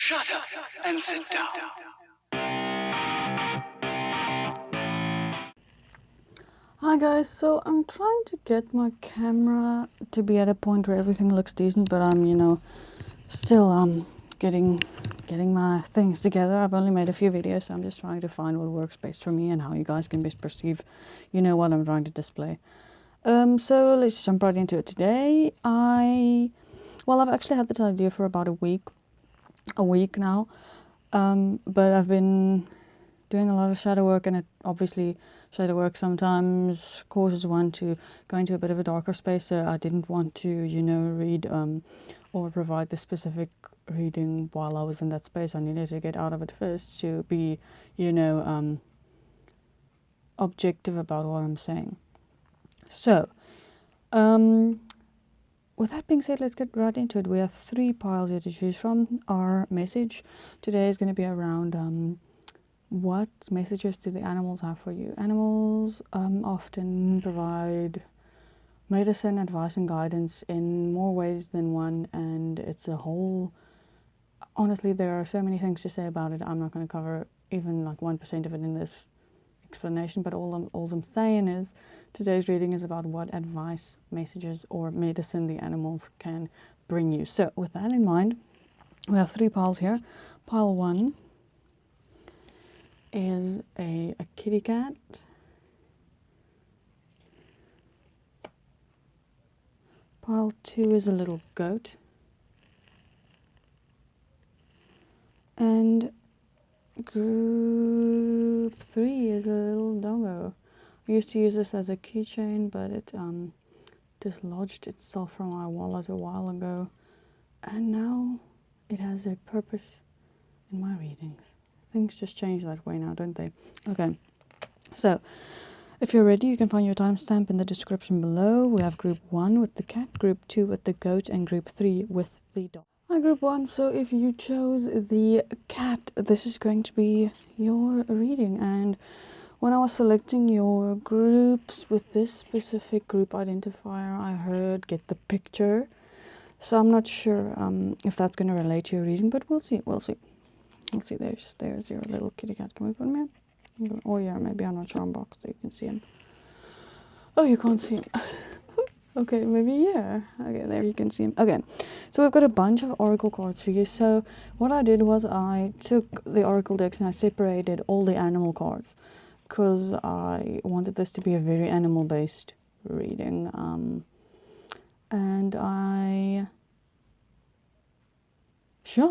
Shut up and sit down. Hi guys, so I'm trying to get my camera to be at a point where everything looks decent, but I'm, still getting my things together. I've only made a few videos, so I'm just trying to find what works best for me and how you guys can best perceive, what I'm trying to display. So let's jump right into it today. I've actually had this idea for about a week now, but I've been doing a lot of shadow work, and shadow work sometimes causes one to go into a bit of a darker space, so I didn't want to read or provide the specific reading while I was in that space. I needed to get out of it first to be objective about what I'm saying. So with that being said, let's get right into it. We have 3 piles here to choose from. Our message today is going to be around what messages do the animals have for you? Animals often provide medicine, advice, and guidance in more ways than one, and it's a whole... Honestly, there are so many things to say about it. I'm not going to cover even like 1% of it in this explanation, but all I'm saying is today's reading is about what advice, messages, or medicine the animals can bring you. So with that in mind, we have 3 piles here. Pile 1 is a kitty cat. Pile 2 is a little goat. And group 3 is a little doggo. I used to use this as a keychain, but it dislodged itself from my wallet a while ago. And now it has a purpose in my readings. Things just change that way now, don't they? Okay, so if you're ready, you can find your timestamp in the description below. We have group 1 with the cat, group 2 with the goat, and group 3 with the dog. Hi, group 1. So if you chose the cat, this is going to be your reading. And when I was selecting your groups with this specific group identifier, I heard get the picture. So I'm not sure if that's going to relate to your reading, but we'll see. We'll see. There's your little kitty cat. Can we put him in? Oh yeah, maybe I'm not sure on box so you can see him. Oh, you can't see him. Okay, maybe yeah. Okay, there you can see him. Okay, so we've got a bunch of oracle cards for you. So what I did was I took the oracle decks and I separated all the animal cards because I wanted this to be a very animal-based reading.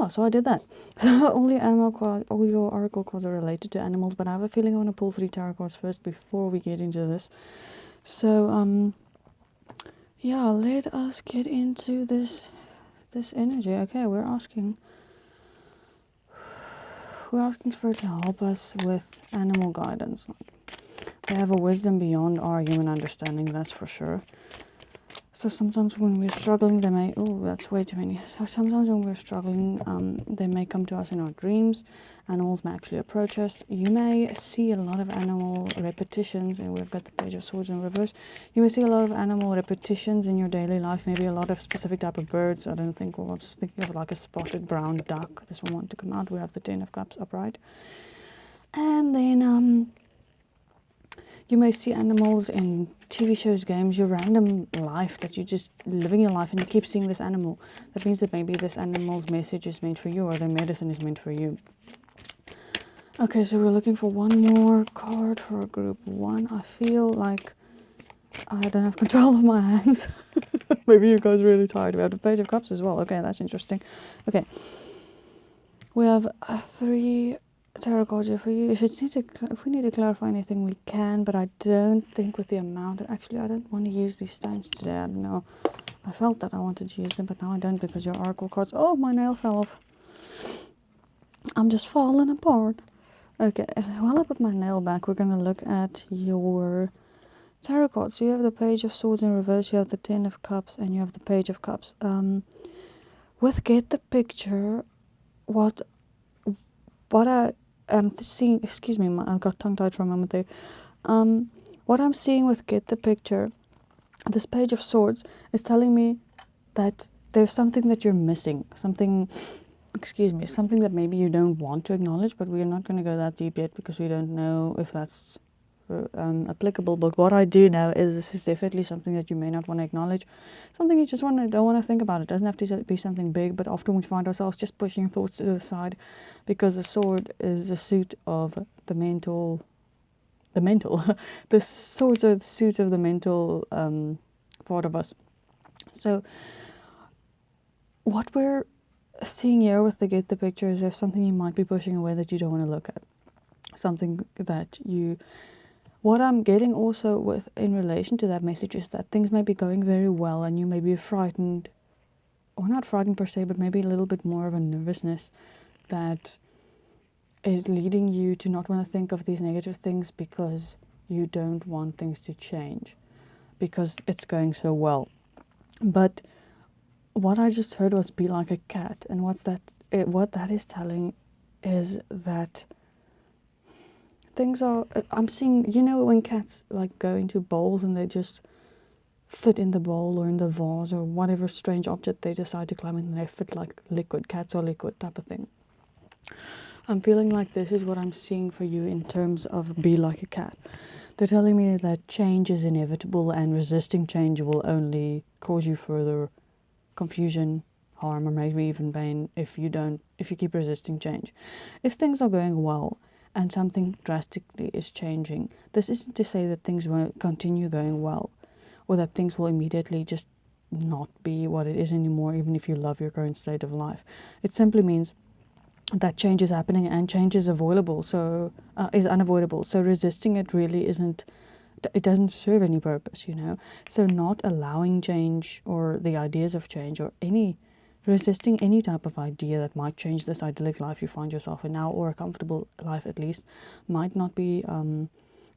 So I did that. So all your oracle cards are related to animals, but I have a feeling I want to pull 3 tarot cards first before we get into this. So yeah, let us get into this energy. Okay, we're asking Spirit to help us with animal guidance. They have a wisdom beyond our human understanding, that's for sure. So sometimes when we're struggling, they may... Oh, that's way too many. So sometimes when we're struggling, they may come to us in our dreams. Animals may actually approach us. You may see a lot of animal repetitions, and we've got the Page of Swords in reverse. You may see a lot of animal repetitions in your daily life, maybe a lot of specific type of birds. I was thinking of like a spotted brown duck. This one wanted to come out. We have the 10 of Cups upright. And then you may see animals in TV shows, games, your random life that you just living your life and you keep seeing this animal. That means that maybe this animal's message is meant for you or their medicine is meant for you. Okay, so we're looking for one more card for group 1. I feel like I don't have control of my hands. Maybe you guys are really tired. We have the Page of Cups as well. Okay, that's interesting. Okay, we have 3 tarot cards here for you. If we need to clarify anything, we can, but I don't think with the amount. Actually, I don't want to use these stones today. I don't know. I felt that I wanted to use them, but now I don't because your oracle cards... Oh, my nail fell off. I'm just falling apart. Okay, while I put my nail back, we're going to look at your tarot cards. So you have the Page of Swords in reverse, you have the 10 of Cups, and you have the Page of Cups. With Get the Picture, what I am seeing... Excuse me, I got tongue-tied for a moment there. What I'm seeing with Get the Picture, this Page of Swords is telling me that there's something that you're missing, something something that maybe you don't want to acknowledge, but we're not going to go that deep yet because we don't know if that's applicable. But what I do know is this is definitely something that you may not want to acknowledge, something you just don't want to think about. It doesn't have to be something big, but often we find ourselves just pushing thoughts to the side because the sword is a suit of the mental. The swords are the suit of the mental part of us. So what we're seeing here with the get the picture is there's something you might be pushing away that you don't want to look at, something that you. What I'm getting also with in relation to that message is that things may be going very well and you may be frightened, or not frightened per se, but maybe a little bit more of a nervousness that is leading you to not want to think of these negative things because you don't want things to change because it's going so well. But what I just heard was be like a cat, and what that is telling is that things are, I'm seeing, when cats like go into bowls and they just fit in the bowl or in the vase or whatever strange object they decide to climb in, and they fit like liquid, cats are liquid type of thing. I'm feeling like this is what I'm seeing for you in terms of be like a cat. They're telling me that change is inevitable and resisting change will only cause you further confusion, harm, or maybe even pain if you keep resisting change. If things are going well and something drastically is changing, this isn't to say that things won't continue going well or that things will immediately just not be what it is anymore, even if you love your current state of life. It simply means that change is happening and change is avoidable, is unavoidable. So resisting it really it doesn't serve any purpose, So not allowing change or the ideas of change or resisting any type of idea that might change this idyllic life you find yourself in now, or a comfortable life at least, might not be in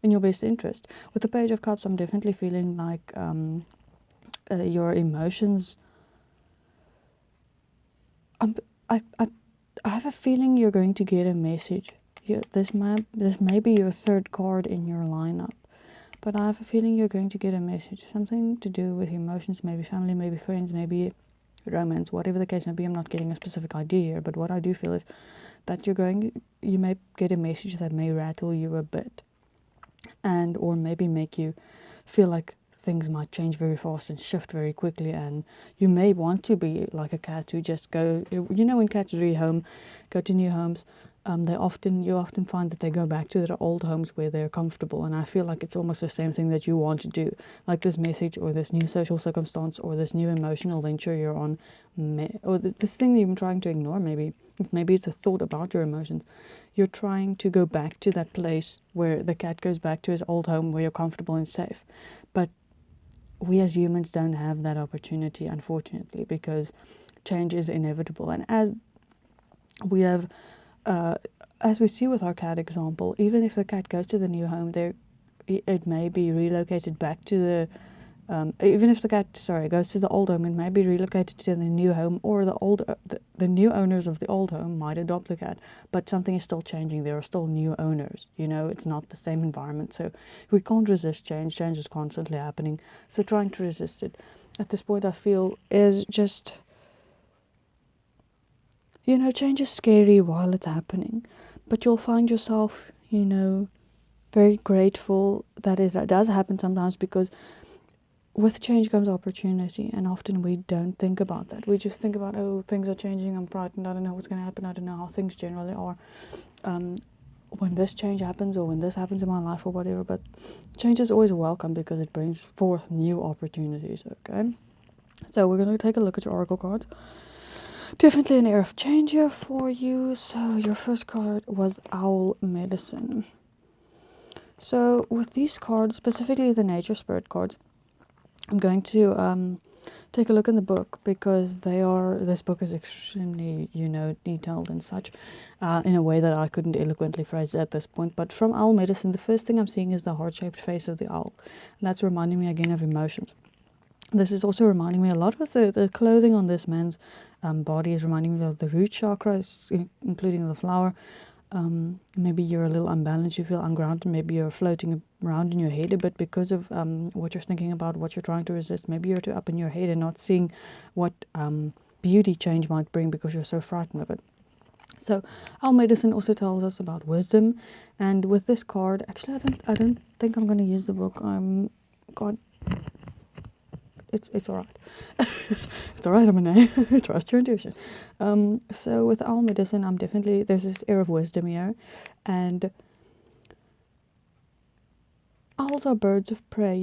your best interest. With the Page of Cups, I'm definitely feeling like your emotions. I have a feeling you're going to get a message. This may be your third card in your lineup, but I have a feeling you're going to get a message. Something to do with emotions, maybe family, maybe friends, maybe romance, whatever the case may be. I'm not getting a specific idea here, but what I do feel is that you may get a message that may rattle you a bit, or maybe make you feel like things might change very fast and shift very quickly, and you may want to be like a cat who just go, when cats rehome, go to new homes, you often find that they go back to their old homes where they're comfortable, and I feel like it's almost the same thing that you want to do, like this message or this new social circumstance or this new emotional venture you're on, or this thing you've been trying to ignore. Maybe it's a thought about your emotions. You're trying to go back to that place where the cat goes back to his old home where you're comfortable and safe, but we as humans don't have that opportunity, unfortunately, because change is inevitable. And as we see with our cat example, even if the cat goes to the new home, it may be relocated back to the even if the cat goes to the old home, it may be relocated to the new home, or the new owners of the old home might adopt the cat, but something is still changing. There are still new owners, it's not the same environment. So we can't resist change. Change is constantly happening, so trying to resist it at this point, I feel, is just, change is scary while it's happening, but you'll find yourself, very grateful that it does happen sometimes, because with change comes opportunity, and often we don't think about that. We just think about, oh, things are changing, I'm frightened, I don't know what's going to happen, I don't know how things generally are when this change happens, or when this happens in my life, or whatever. But change is always welcome because it brings forth new opportunities, okay? So we're going to take a look at your oracle cards. Definitely an air of change here for you. So your first card was Owl Medicine. So with these cards, specifically the Nature Spirit cards, I'm going to take a look in the book, because this book is extremely, detailed and such, in a way that I couldn't eloquently phrase it at this point. But from Owl Medicine, the first thing I'm seeing is the heart-shaped face of the owl. And that's reminding me again of emotions. This is also reminding me a lot with the clothing on this man's body is reminding me of the root chakras, including the flower. Maybe you're a little unbalanced, you feel ungrounded, maybe you're floating around in your head a bit because of what you're thinking about, what you're trying to resist. Maybe you're too up in your head and not seeing what beauty change might bring because you're so frightened of it. So our medicine also tells us about wisdom, and with this card, actually, I don't think I'm going to use the book. God, it's alright. It's alright. I'm gonna trust your intuition. So with our medicine, there's this air of wisdom here, and owls are birds of prey.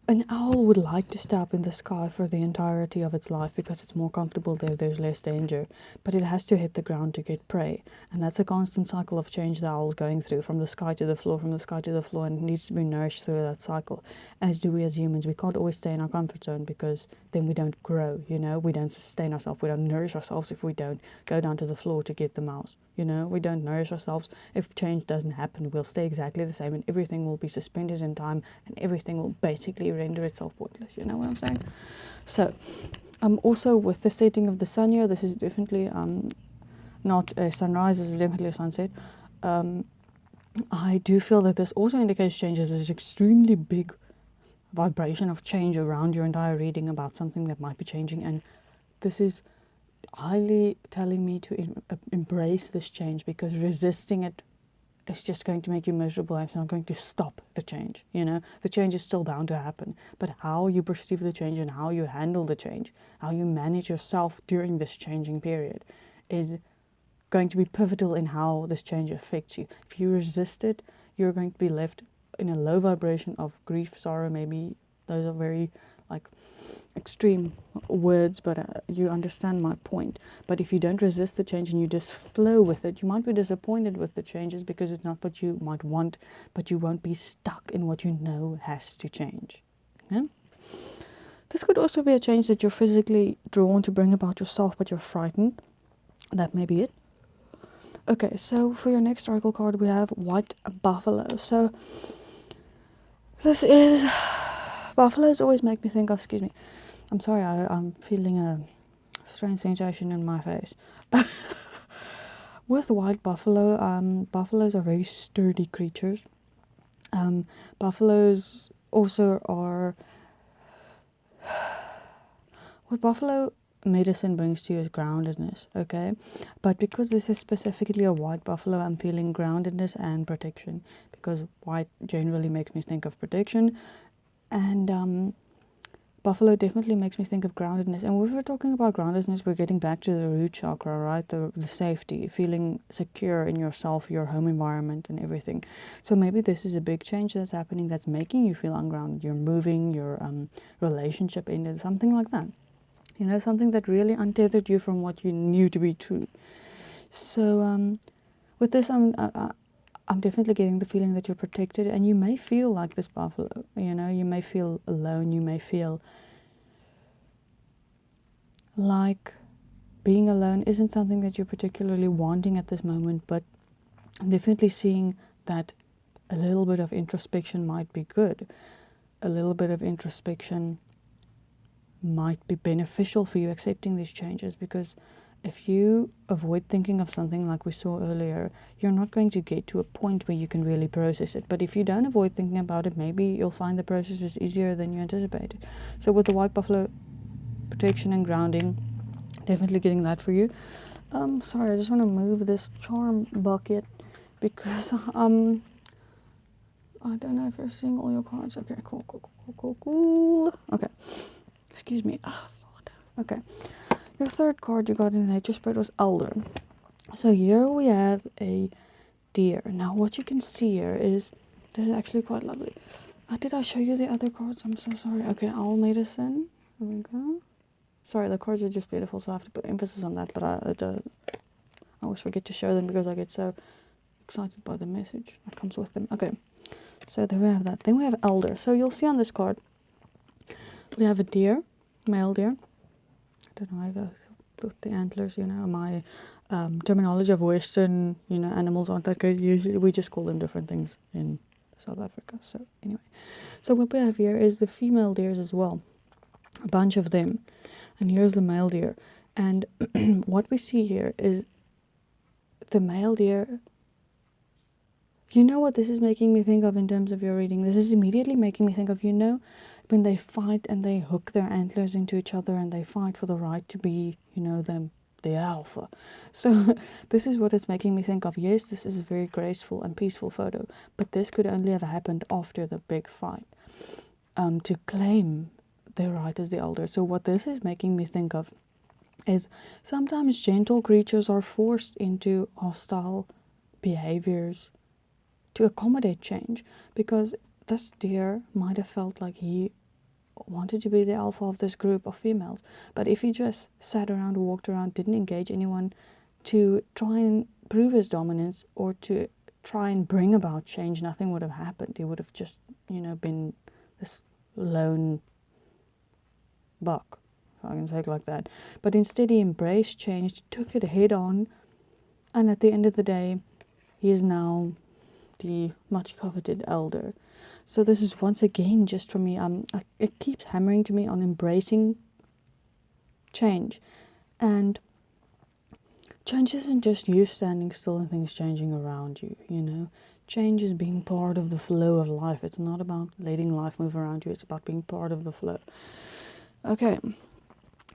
An owl would like to stay up in the sky for the entirety of its life because it's more comfortable there, there's less danger. But it has to hit the ground to get prey. And that's a constant cycle of change the owl's going through, from the sky to the floor, from the sky to the floor, and it needs to be nourished through that cycle. As do we as humans. We can't always stay in our comfort zone because then we don't grow, we don't sustain ourselves, we don't nourish ourselves if we don't go down to the floor to get the mouse. We don't nourish ourselves. If change doesn't happen, we'll stay exactly the same and everything will be suspended in time and everything will basically render itself pointless. You know what I'm saying? So, also with the setting of the sun here, this is definitely not a sunrise, this is definitely a sunset. I do feel that this also indicates changes. There's extremely big vibration of change around your entire reading about something that might be changing, and this is highly telling me to embrace this change, because resisting it is just going to make you miserable and it's not going to stop the change. The change is still bound to happen, but how you perceive the change and how you handle the change, how you manage yourself during this changing period, is going to be pivotal in how this change affects you. If you resist it, you're going to be left in a low vibration of grief, sorrow. Maybe those are very extreme words, but you understand my point. But if you don't resist the change and you just flow with it, you might be disappointed with the changes because it's not what you might want, but you won't be stuck in what you know has to change. This could also be a change that you're physically drawn to bring about yourself, but you're frightened. That may be it. Okay, so for your next oracle card, we have White Buffalo. So this is... Buffaloes always make me think of... Excuse me. I'm sorry, I'm feeling a strange sensation in my face. With white buffalo, buffaloes are very sturdy creatures. Buffaloes also are... What buffalo medicine brings to you is groundedness, okay? But because this is specifically a white buffalo, I'm feeling groundedness and protection, because white generally makes me think of protection, and buffalo definitely makes me think of groundedness. And when we're talking about groundedness, we're getting back to the root chakra, right? The safety, feeling secure in yourself, your home environment and everything. So maybe this is a big change that's happening that's making you feel ungrounded. You're moving, your relationship ended, something like that. Something that really untethered you from what you knew to be true. So with this, I'm definitely getting the feeling that you're protected, and you may feel like this buffalo. You may feel alone. You may feel like being alone isn't something that you're particularly wanting at this moment, but I'm definitely seeing that a little bit of introspection might be good. A little bit of introspection might be beneficial for you accepting these changes, because if you avoid thinking of something like we saw earlier, you're not going to get to a point where you can really process it. But if you don't avoid thinking about it, maybe you'll find the process is easier than you anticipated. So with the white buffalo, protection and grounding, definitely getting that for you. Sorry, I just want to move this charm bucket because I don't know if you're seeing all your cards. Okay, cool. Okay, excuse me. Okay. Your third card you got in the nature spread was Elder. So here we have a deer. Now what you can see here is, this is actually quite lovely. Did I show you the other cards? I'm so sorry. Okay, owl medicine. There we go. Sorry, the cards are just beautiful, so I have to put emphasis on that, but I always forget to show them because I get so excited by the message that comes with them. Okay, so there we have that. Then we have Elder. So you'll see on this card, we have a deer, male deer. I don't know, I put the antlers, my terminology of Western, animals aren't that good. Usually we just call them different things in South Africa. So anyway, so what we have here is the female deers as well, a bunch of them, and here's the male deer. And what we see here is the male deer. You know what this is making me think of in terms of your reading? This is immediately making me think of, when they fight and they hook their antlers into each other and they fight for the right to be, the alpha. So this is what it's making me think of. Yes, this is a very graceful and peaceful photo, but this could only have happened after the big fight, to claim their right as the elder. So what this is making me think of is sometimes gentle creatures are forced into hostile behaviors to accommodate change, because this deer might have felt like he wanted to be the alpha of this group of females, but if he just sat around, walked around, didn't engage anyone to try and prove his dominance or to try and bring about change, nothing would have happened. He would have just, been this lone buck, if I can say it like that. But instead he embraced change, took it head on, and at the end of the day, he is now the much coveted elder. So this is once again just for me, it keeps hammering to me on embracing change. And change isn't just you standing still and things changing around you, Change is being part of the flow of life. It's not about letting life move around you, it's about being part of the flow. Okay,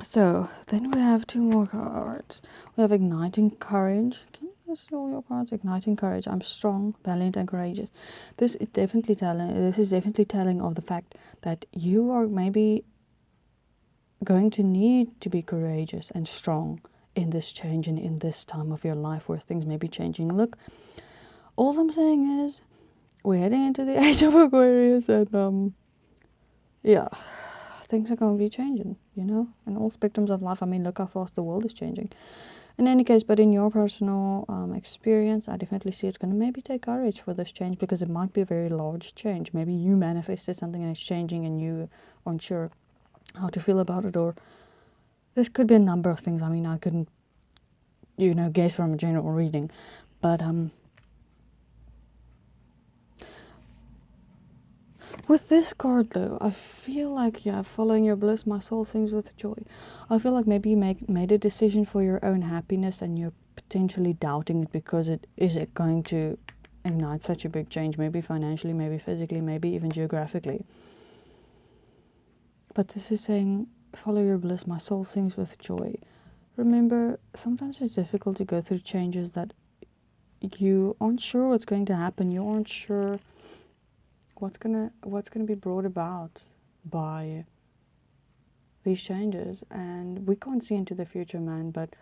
so then we have 2 more cards. We have Igniting Courage. Can you see all your cards? Igniting Courage. I'm strong, valiant, and courageous. This is definitely telling of the fact that you are maybe going to need to be courageous and strong in this change and in this time of your life where things may be changing. Look, all I'm saying is we're heading into the age of Aquarius, and things are going to be changing, in all spectrums of life. I mean, look how fast the world is changing. In any case, but in your personal experience, I definitely see it's going to maybe take courage for this change, because it might be a very large change. Maybe you manifested something and it's changing and you aren't sure how to feel about it, or this could be a number of things. I mean, I couldn't, guess from a general reading, but with this card, though, I feel like, following your bliss, my soul sings with joy. I feel like maybe you made a decision for your own happiness and you're potentially doubting it because is it going to ignite such a big change, maybe financially, maybe physically, maybe even geographically. But this is saying, follow your bliss, my soul sings with joy. Remember, sometimes it's difficult to go through changes that you aren't sure what's going to happen. You aren't sure what's gonna be brought about by these changes, and we can't see into the future, man. But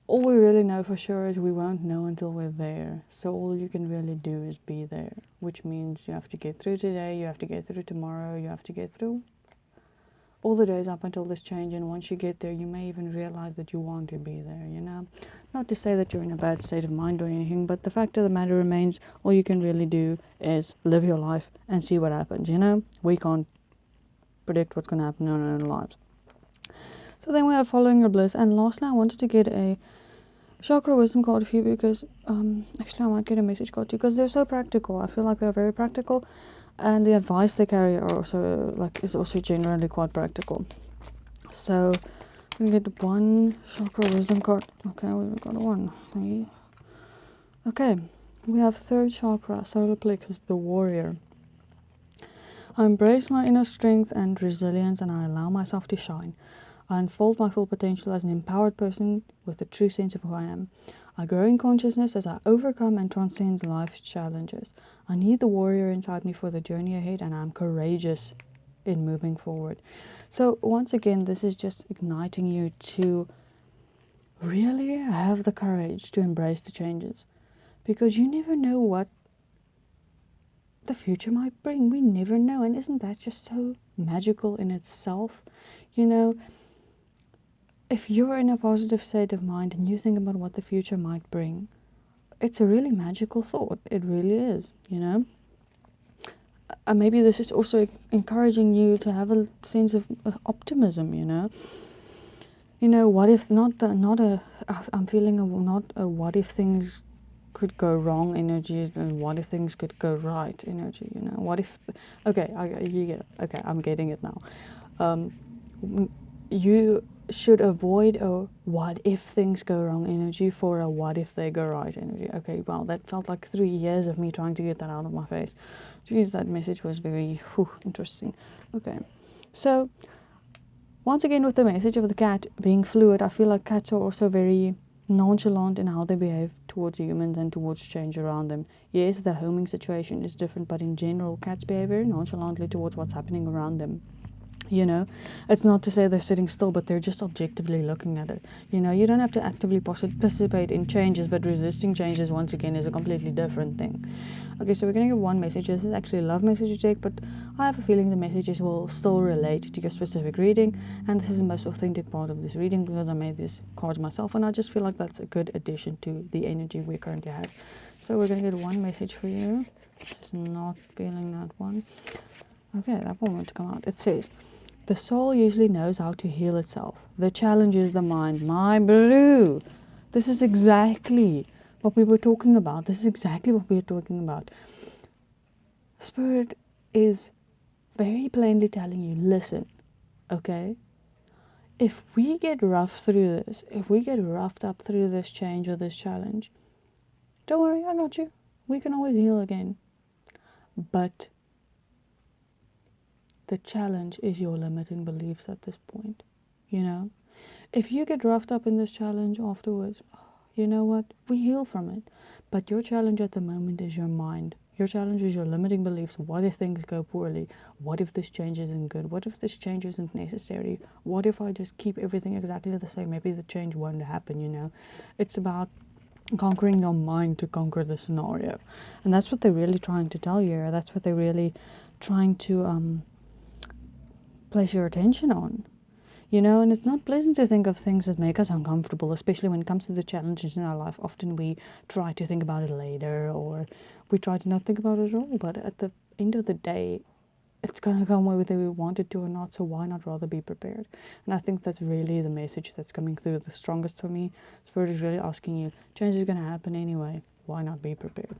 all we really know for sure is we won't know until we're there. So all you can really do is be there, which means you have to get through today, you have to get through tomorrow, you have to get through all the days up until this change. And once you get there, you may even realize that you want to be there, Not to say that you're in a bad state of mind or anything, but the fact of the matter remains, all you can really do is live your life and see what happens, We can't predict what's going to happen in our own lives. So then we have following your bliss. And lastly, I wanted to get a chakra wisdom card for you, because actually I might get a message card too, because they're so practical. I feel like they're very practical, and the advice they carry is also generally quite practical. So we get 1 chakra wisdom card. Okay, we've got 1. Okay, we have 3rd chakra, solar plexus, the warrior. I embrace my inner strength and resilience, and I allow myself to shine. I unfold my full potential as an empowered person with a true sense of who I am. I grow in consciousness as I overcome and transcend life's challenges. I need the warrior inside me for the journey ahead, and I'm courageous in moving forward. So once again, this is just igniting you to really have the courage to embrace the changes, because you never know what the future might bring. We never know. And isn't that just so magical in itself? If you're in a positive state of mind and you think about what the future might bring, it's a really magical thought. It really is, maybe this is also encouraging you to have a sense of optimism, what if I'm feeling not a what if things could go wrong energy, and what if things could go right energy, what if, okay, you get it. Okay, I'm getting it now. You should avoid a what if things go wrong energy for a what if they go right energy. Okay, well, that felt like 3 years of me trying to get that out of my face. Jeez, that message was very interesting. Okay, so once again, with the message of the cat being fluid, I feel like cats are also very nonchalant in how they behave towards humans and towards change around them. Yes, the homing situation is different, but in general, cats behave very nonchalantly towards what's happening around them. You know, it's not to say they're sitting still, but they're just objectively looking at it. You know, you don't have to actively participate in changes, but resisting changes, once again, is a completely different thing. Okay, so we're going to give one message. This is actually a love message deck, but I have a feeling the messages will still relate to your specific reading, and this is the most authentic part of this reading because I made these cards myself, and I just feel like that's a good addition to the energy we currently have. So we're going to get one message for you. Just not feeling that one. Okay, that one wants to come out. It says, the soul usually knows how to heal itself. The challenge is the mind. My blue. This is exactly what we were talking about. This is exactly what we were talking about. Spirit is very plainly telling you, listen, okay? If we get rough through this, if we get roughed up through this change or this challenge, don't worry, I got you. We can always heal again. But the challenge is your limiting beliefs at this point, you know? If you get roughed up in this challenge afterwards, you know what? We heal from it. But your challenge at the moment is your mind. Your challenge is your limiting beliefs. What if things go poorly? What if this change isn't good? What if this change isn't necessary? What if I just keep everything exactly the same? Maybe the change won't happen, you know? It's about conquering your mind to conquer the scenario. And that's what they're really trying to tell you. That's what they're really trying to place your attention on. You know, and it's not pleasant to think of things that make us uncomfortable, especially when it comes to the challenges in our life. Often we try to think about it later, or we try to not think about it at all. But at the end of the day, it's going to come whether we want it to or not, so why not rather be prepared? And I think that's really the message that's coming through the strongest for me. Spirit is really asking you, change is going to happen anyway. Why not be prepared?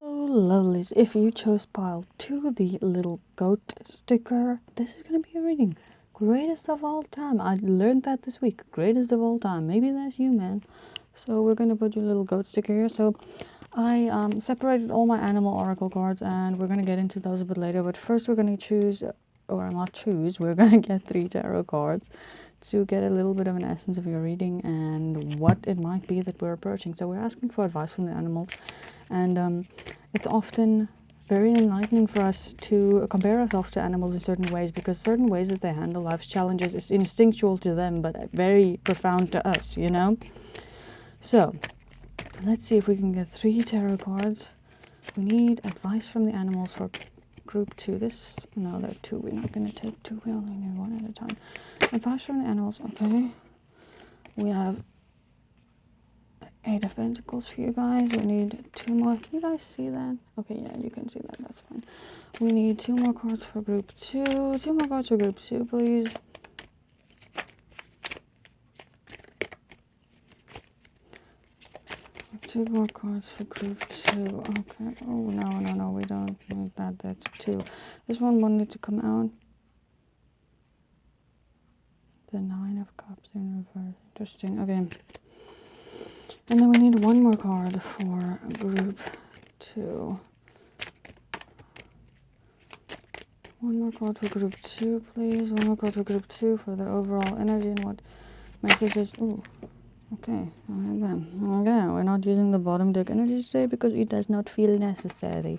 Oh, lovelies, if you chose pile 2, the little goat sticker, this is going to be your reading. Greatest of all time. I learned that this week. Greatest of all time. Maybe that's you, man. So we're going to put your little goat sticker here. So I separated all my animal oracle cards, and we're going to get into those a bit later. But first we're going to choose, or not choose, we're going to get 3 tarot cards to get a little bit of an essence of your reading and what it might be that we're approaching. So we're asking for advice from the animals, and it's often very enlightening for us to compare ourselves to animals in certain ways, because certain ways that they handle life's challenges is instinctual to them but very profound to us, you know? So let's see if we can get 3 tarot cards. We need advice from the animals for group 2. No, there are 2. We're not going to take 2. We only need 1 at a time. Advice from the animals. Okay. We have 8 of Pentacles for you guys. We need 2 more. Can you guys see that? Okay, yeah, you can see that. That's fine. We need 2 more cards for group 2. 2 more cards for group 2, please. Two more cards for group 2. Okay. Oh, no, we don't need that. That's 2. This one will need to come out. The 9 of Cups in reverse. Interesting. Okay. And then we need 1 more card for group 2. 1 more card for group 2, please. 1 more card for group 2 for the overall energy and what messages. Ooh. Okay, then. Okay, we're not using the bottom deck energy today because it does not feel necessary.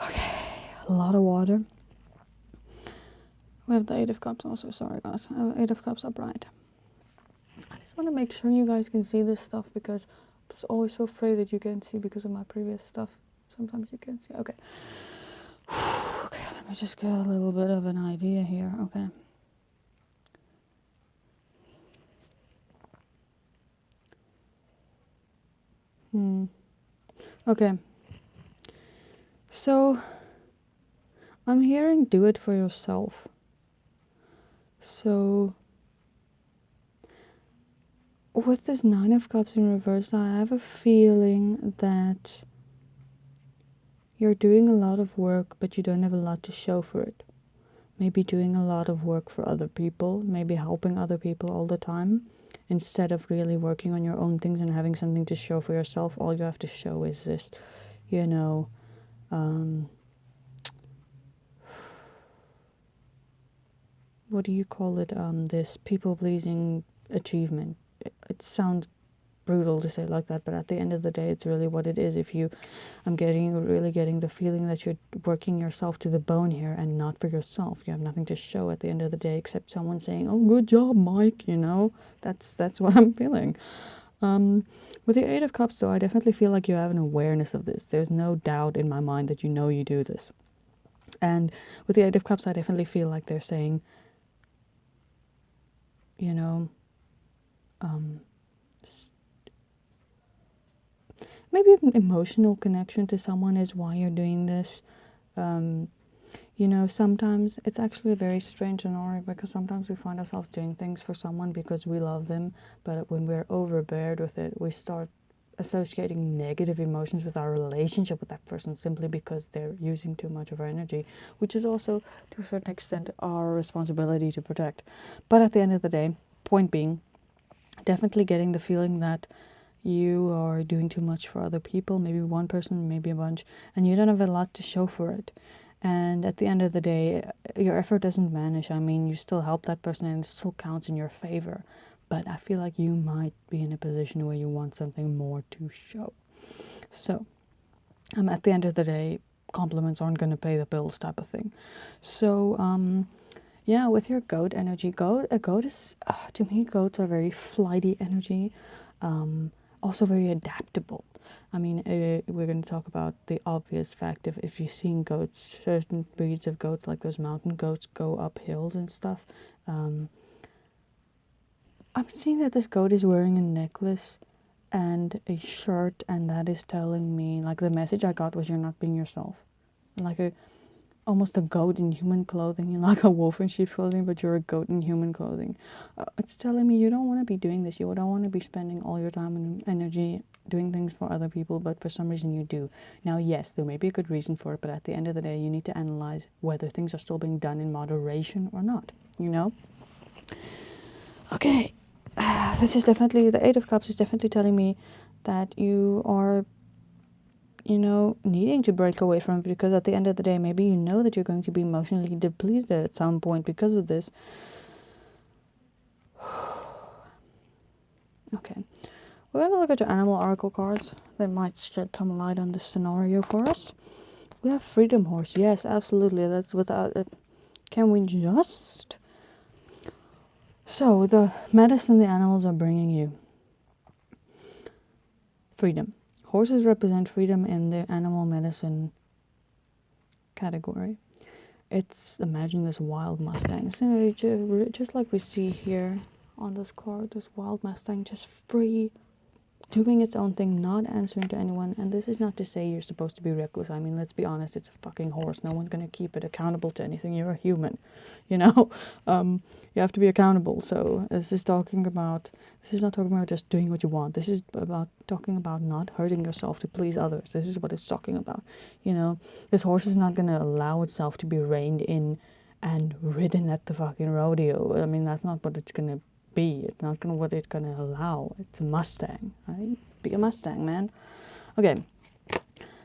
Okay, a lot of water. We have the 8 of Cups also. Sorry, guys. I have 8 of Cups upright. I just want to make sure you guys can see this stuff because I'm always so afraid that you can't see because of my previous stuff. Sometimes you can't see. Okay. Okay, let me just get a little bit of an idea here. Okay. Okay. So, I'm hearing do it for yourself. So, with this 9 of Cups in reverse, I have a feeling that you're doing a lot of work, but you don't have a lot to show for it. maybe doing a lot of work for other people, maybe helping other people all the time, instead of really working on your own things and having something to show for yourself. All you have to show is this, you know, what do you call it? This people-pleasing achievement. It sounds brutal to say it like that, but at the end of the day, it's really what it is. If you, I'm really getting the feeling that you're working yourself to the bone here and not for yourself. You have nothing to show at the end of the day except someone saying, "Oh, good job, Mike." You know, that's what I'm feeling. With the Eight of Cups, though, I definitely feel like you have an awareness of this. There's no doubt in my mind that you know you do this. And with the Eight of Cups, I definitely feel like they're saying, you know, maybe an emotional connection to someone is why you're doing this. You know, sometimes it's actually a very strange scenario, because sometimes we find ourselves doing things for someone because we love them, but when we're overbeared with it, we start associating negative emotions with our relationship with that person simply because they're using too much of our energy, which is also, to a certain extent, our responsibility to protect. But at the end of the day, point being, definitely getting the feeling that you are doing too much for other people, maybe one person, maybe a bunch, and you don't have a lot to show for it. And at the end of the day, your effort doesn't vanish. I mean, you still help that person and it still counts in your favor. But I feel like you might be in a position where you want something more to show. So, at the end of the day, compliments aren't going to pay the bills type of thing. So, yeah, with your goat energy, a goat is, to me, goats are very flighty energy. Also very adaptable. I mean, we're going to talk about the obvious fact of if you've seen goats, certain breeds of goats, like those mountain goats, go up hills and stuff. I'm seeing that this goat is wearing a necklace and a shirt, and that is telling me, like, the message I got was you're not being yourself. Like almost a goat in human clothing, you're like a wolf in sheep's clothing, but you're a goat in human clothing. It's telling me you don't want to be doing this. You don't want to be spending all your time and energy doing things for other people, but for some reason you do. Now, yes, there may be a good reason for it, but at the end of the day, you need to analyze whether things are still being done in moderation or not, you know? Okay, this is definitely, the Eight of Cups is definitely telling me that you are, you know, needing to break away from it, because at the end of the day, maybe you know that you're going to be emotionally depleted at some point because of this. Okay, we're going to look at your animal oracle cards that might shed some light on this scenario for us. We have Freedom Horse. Yes, absolutely. That's without it. Can we just... So, the medicine the animals are bringing you. Freedom. Horses represent freedom in the animal medicine category. It's, imagine this wild Mustang. So just like we see here on this card, this wild Mustang, just free, doing its own thing, not answering to anyone. And this is not to say you're supposed to be reckless. I mean, let's be honest, it's a fucking horse. No one's going to keep it accountable to anything. You're a human, you know? You have to be accountable. So this is not talking about just doing what you want. This is about talking about not hurting yourself to please others. This is what it's talking about, you know? This horse is not going to allow itself to be reined in and ridden at the fucking rodeo. I mean, that's not what it's going to be. It's not what it's going to allow. It's a Mustang, right? Be a Mustang, man. Okay.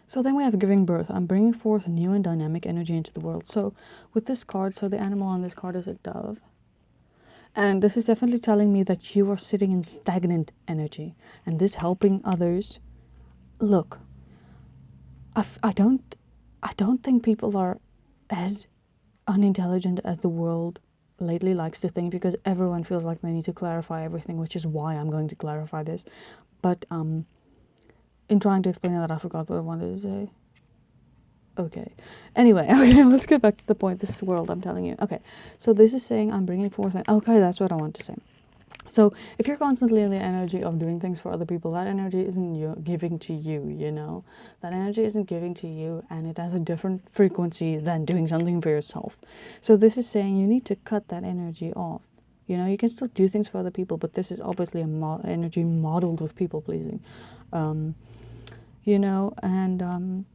So then we have giving birth. I'm bringing forth new and dynamic energy into the world. So with this card, so the animal on this card is a dove. And this is definitely telling me that you are sitting in stagnant energy. And this helping others. Look, I don't think people are as unintelligent as the world lately likes to think, because everyone feels like they need to clarify everything, which is why I'm going to clarify this. But in trying to explain that, I forgot what I wanted to say. Okay. Anyway, okay, let's get back to the point. This is world, I'm telling you. Okay, so this is saying I'm bringing forth... Okay, that's what I want to say. So if you're constantly in the energy of doing things for other people, that energy isn't giving to you, you know? That energy isn't giving to you, and it has a different frequency than doing something for yourself. So this is saying you need to cut that energy off. You know, you can still do things for other people, but this is obviously energy modeled with people pleasing. You know, and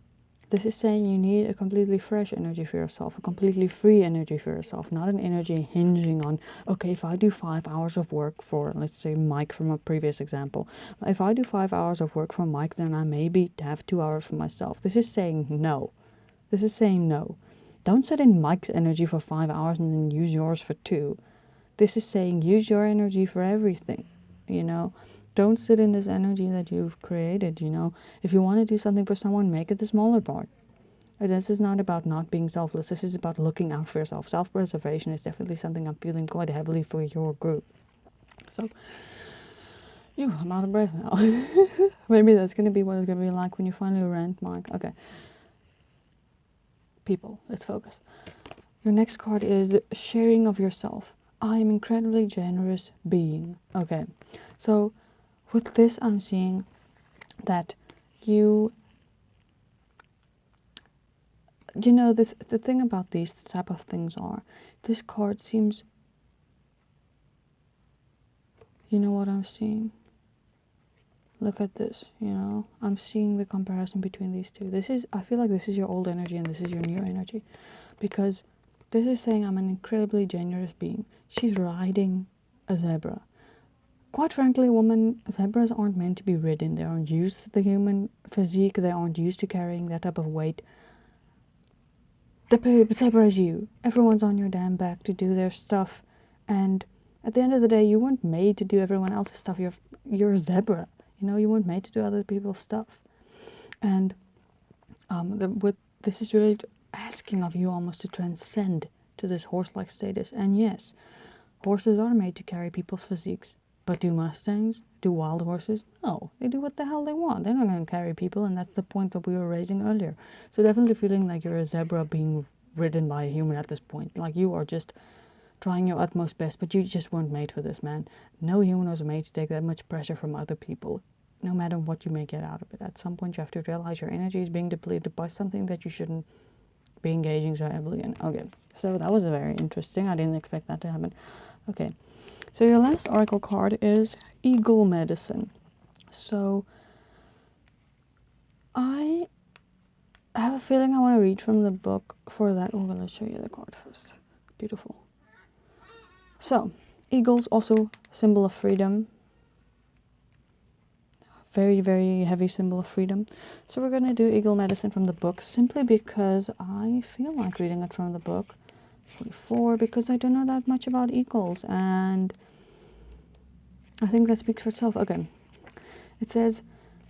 This is saying you need a completely fresh energy for yourself, a completely free energy for yourself, not an energy hinging on, okay, if I do 5 hours of work for, let's say, Mike from a previous example, if I do 5 hours of work for Mike, then I maybe have 2 hours for myself. This is saying no. This is saying no. Don't set in Mike's energy for 5 hours and then use yours for 2. This is saying use your energy for everything, you know. Don't sit in this energy that you've created, you know. If you want to do something for someone, make it the smaller part. This is not about not being selfless. This is about looking out for yourself. Self-preservation is definitely something I'm feeling quite heavily for your group. So, I'm out of breath now. Maybe that's going to be what it's going to be like when you finally rant, Mike. Okay. People, let's focus. Your next card is sharing of yourself. I am incredibly generous being. Okay. So, with this, I'm seeing that you know, the thing about these type of things are, this card seems, you know what I'm seeing? Look at this, you know? I'm seeing the comparison between these two. I feel like this is your old energy and this is your new energy. Because this is saying I'm an incredibly generous being. She's riding a zebra. Quite frankly, zebras aren't meant to be ridden. They aren't used to the human physique. They aren't used to carrying that type of weight. The zebra is you. Everyone's on your damn back to do their stuff. And at the end of the day, you weren't made to do everyone else's stuff. You're a zebra. You know, you weren't made to do other people's stuff. And this is really asking of you almost to transcend to this horse-like status. And yes, horses are made to carry people's physiques. But do Mustangs? Do wild horses? No, they do what the hell they want. They're not going to carry people, and that's the point that we were raising earlier. So definitely feeling like you're a zebra being ridden by a human at this point. Like you are just trying your utmost best, but you just weren't made for this, man. No human was made to take that much pressure from other people, no matter what you may get out of it. At some point, you have to realize your energy is being depleted by something that you shouldn't be engaging so heavily in. Okay, so that was very interesting. I didn't expect that to happen. Okay. So your last oracle card is Eagle Medicine. So I have a feeling I want to read from the book for that. Oh, well, let's show you the card first. Beautiful. So, eagles also symbol of freedom. Very, very heavy symbol of freedom. So we're going to do Eagle Medicine from the book simply because I feel like reading it from the book. 44, because I don't know that much about eagles, and I think that speaks for itself. Okay. It says,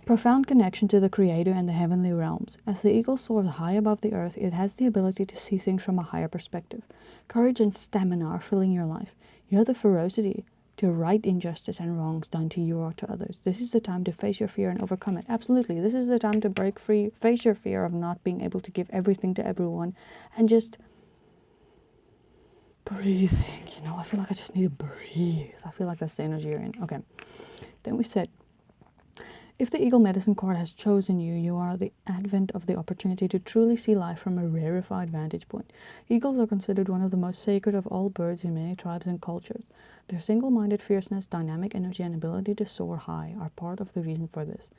profound connection to the Creator and the heavenly realms. As the eagle soars high above the earth, it has the ability to see things from a higher perspective. Courage and stamina are filling your life. You have the ferocity to right injustice and wrongs done to you or to others. This is the time to face your fear and overcome it. Absolutely. This is the time to break free, face your fear of not being able to give everything to everyone, and just breathing. You know, I feel like I just need to breathe. I feel like that's the energy you're in. Okay. Then we said, if the Eagle Medicine card has chosen you, you are the advent of the opportunity to truly see life from a rarefied vantage point. Eagles are considered one of the most sacred of all birds in many tribes and cultures. Their single-minded fierceness, dynamic energy, and ability to soar high are part of the reason for this.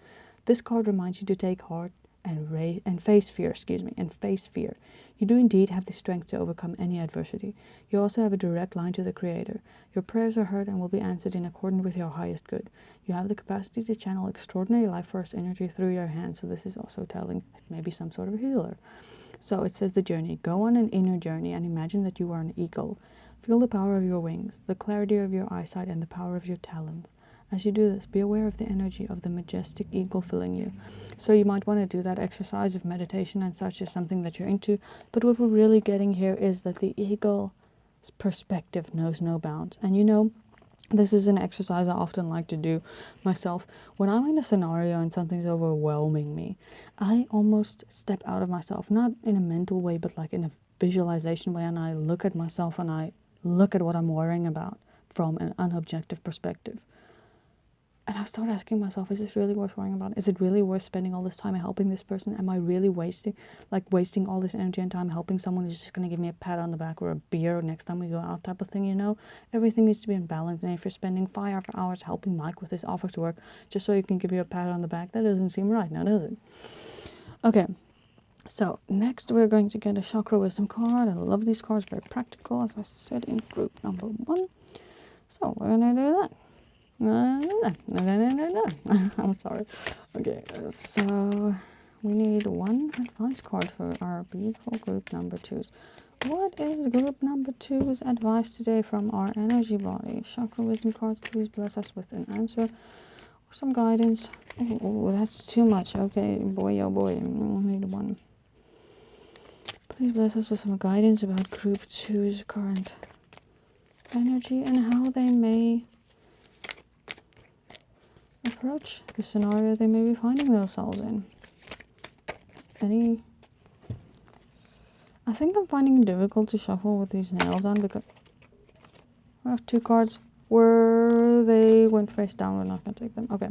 This card reminds you to take heart and face fear, and face fear. You do indeed have the strength to overcome any adversity. You also have a direct line to the Creator. Your prayers are heard and will be answered in accordance with your highest good. You have the capacity to channel extraordinary life force energy through your hands, so this is also telling maybe some sort of healer. So it says the journey. Go on an inner journey and imagine that you are an eagle. Feel the power of your wings, the clarity of your eyesight, and the power of your talons. As you do this, be aware of the energy of the majestic eagle filling you. So you might want to do that exercise if meditation and such is something that you're into. But what we're really getting here is that the eagle's perspective knows no bounds. And you know, this is an exercise I often like to do myself. When I'm in a scenario and something's overwhelming me, I almost step out of myself, not in a mental way, but like in a visualization way, and I look at myself and I look at what I'm worrying about from an unobjective perspective. And I started asking myself, is this really worth worrying about? Is it really worth spending all this time helping this person? Am I really wasting all this energy and time helping someone who's just going to give me a pat on the back or a beer next time we go out type of thing, you know? Everything needs to be in balance. And if you're spending 5 hours helping Mike with his office work just so he can give you a pat on the back, that doesn't seem right now, does it? Okay. So next we're going to get a chakra wisdom card. I love these cards, very practical, as I said in group number 1. So we're gonna do that. I'm sorry. Okay, so we need one advice card for our beautiful group number 2s. What is group number 2's advice today from our energy body? Chakra wisdom cards, please bless us with an answer or some guidance. Oh, that's too much. Okay, boy, oh boy, I need one. Please bless us with some guidance about group 2's current energy and how they may approach the scenario they may be finding themselves in. I think I'm finding it difficult to shuffle with these nails on because I have 2 cards where they went face down. We're not going to take them. Okay.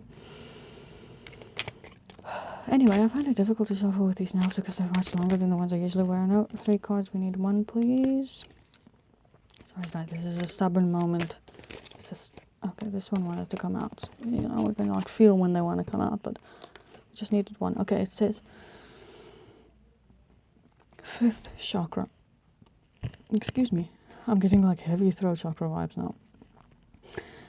Anyway, I find it difficult to shuffle with these nails because they're much longer than the ones I usually wear. No, 3 cards. We need 1, please. Sorry, guys. This is a stubborn moment. Okay, this one wanted to come out. You know, we can not feel when they want to come out, but we just needed 1. Okay, it says 5th chakra. Excuse me. I'm getting like heavy throat chakra vibes now.